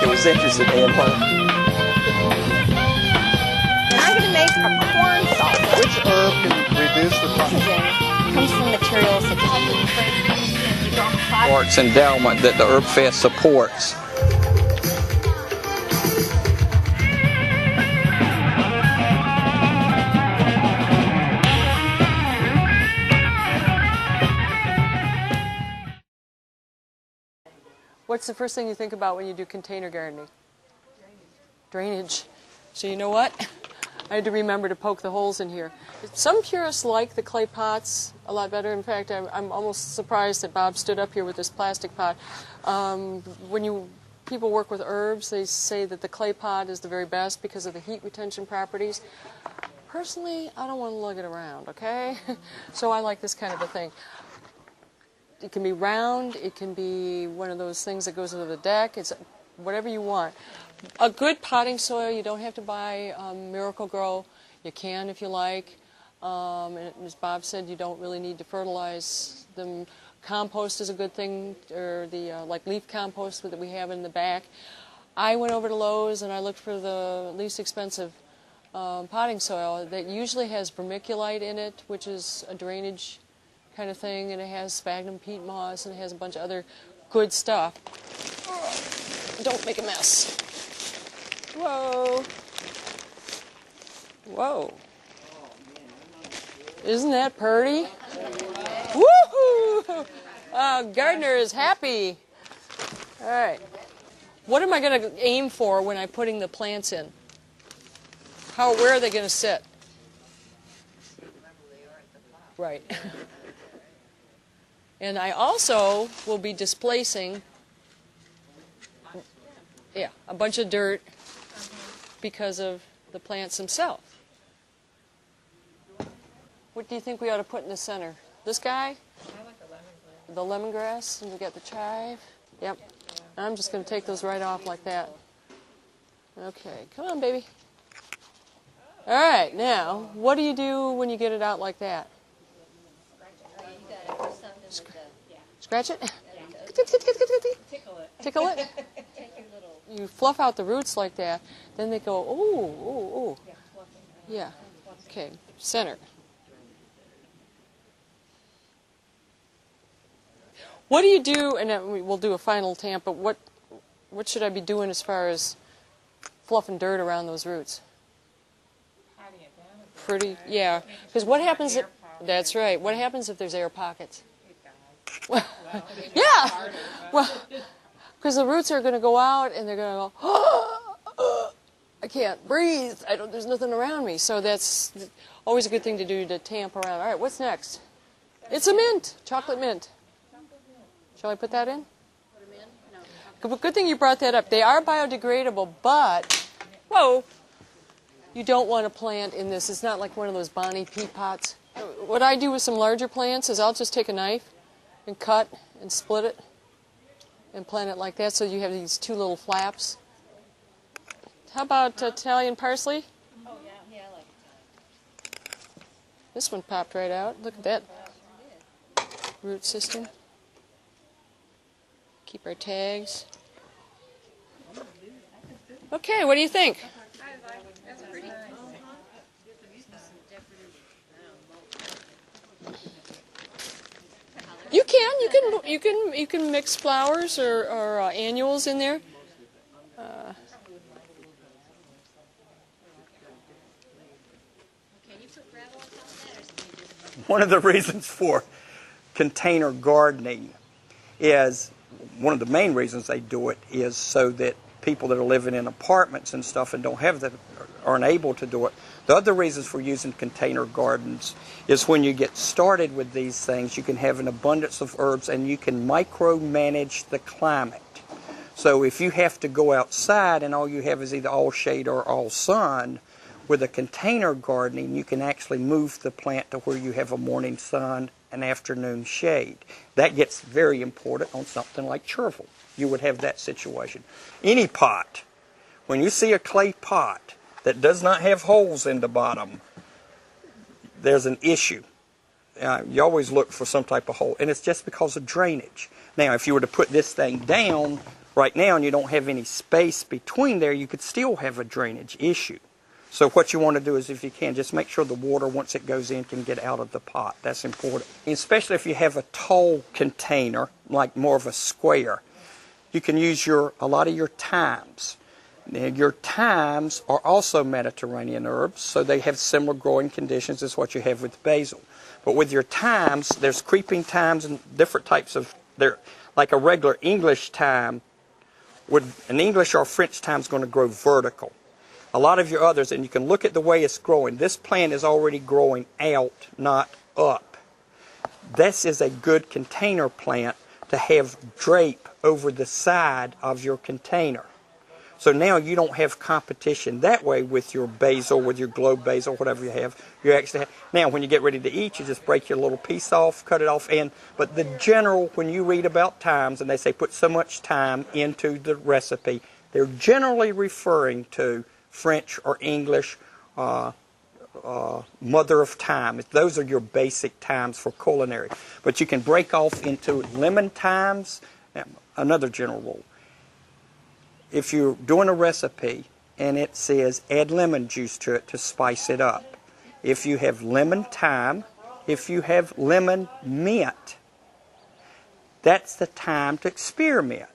I was interested in. And I'm going to make a corn salsa. Which herb can reduce the Nitrogen comes from materials such as Parts endowment that the herb fest supports. What's the first thing you think about when you do container gardening? Drainage. So you know what? I had to remember to poke the holes in here. Some purists like the clay pots a lot better. In fact, I'm almost surprised that Bob stood up here with this plastic pot. When people work with herbs, they say that the clay pot is the very best because of the heat retention properties. Personally, I don't want to lug it around, okay? So I like this kind of a thing. It can be round, it can be one of those things that goes into the deck, it's whatever you want. A good potting soil, you don't have to buy Miracle Grow. You can if you like. And as Bob said, you don't really need to fertilize them. Compost is a good thing, or the like leaf compost that we have in the back. I went over to Lowe's and I looked for the least expensive potting soil that usually has vermiculite in it, which is a drainage kind of thing, and it has sphagnum peat moss, and it has a bunch of other good stuff. Don't make a mess. Whoa. Whoa. Isn't that pretty? Woohoo! Gardener is happy. All right. What am I going to aim for when I'm putting the plants in? Where are they going to sit? Right. And I also will be displacing, a bunch of dirt because of the plants themselves. What do you think we ought to put in the center? This guy? I like The lemongrass, and we got the chive. Yep. I'm just going to take those right off like that. Okay, come on, baby. All right, now, what do you do when you get it out like that? Scratch it? Tickle it. Tickle it? You fluff out the roots like that, then they go, ooh, ooh, ooh. Yeah. Okay, center. What do you do, and then we'll do a final tamp, but what should I be doing as far as fluffing dirt around those roots? Pretty, yeah. Because what happens if, that's right, what happens if there's air pockets? Yeah, well, because the roots are going to go out and they're going to go, I can't breathe, there's nothing around me. So that's always a good thing to do to tamp around. All right, what's next? It's a mint, chocolate mint. Shall I put that in? Good thing you brought that up. They are biodegradable, but, whoa, you don't want to plant in this. It's not like one of those Bonnie peat pots. What I do with some larger plants is I'll just take a knife and cut and split it and plant it like that, so you have these two little flaps. How about Italian parsley? Oh, yeah, I like it. This one popped right out. Look at that root system. Keep our tags. Okay, what do you think? That's pretty. You can mix flowers or annuals in there. One of the reasons for container gardening is, one of the main reasons they do it is so that people that are living in apartments and stuff and don't have that, aren't able to do it. The other reasons for using container gardens is when you get started with these things, you can have an abundance of herbs and you can micromanage the climate. So if you have to go outside and all you have is either all shade or all sun, with a container gardening, you can actually move the plant to where you have a morning sun and afternoon shade. That gets very important on something like chervil. You would have that situation. Any pot, when you see a clay pot that does not have holes in the bottom, there's an issue. You always look for some type of hole, and it's just because of drainage. Now, if you were to put this thing down right now and you don't have any space between there, you could still have a drainage issue. So what you want to do is, if you can, just make sure the water, once it goes in, can get out of the pot. That's important. Especially if you have a tall container, like more of a square, you can use a lot of your thymes. Now, your thymes are also Mediterranean herbs, so they have similar growing conditions as what you have with basil. But with your thymes, there's creeping thymes and different types of, like a regular English thyme, an English or French thyme is going to grow vertical. A lot of your others, and you can look at the way it's growing. This plant is already growing out, not up. This is a good container plant to have drape over the side of your container. So now you don't have competition that way with your basil, with your globe basil, whatever you have. You actually have, now when you get ready to eat, you just break your little piece off, cut it off, but the general, when you read about thymes and they say put so much thyme into the recipe, they're generally referring to French or English mother of thyme. Those are your basic thymes for culinary. But you can break off into lemon thymes. Another general rule. If you're doing a recipe and it says add lemon juice to it to spice it up, if you have lemon thyme, if you have lemon mint, that's the time to experiment.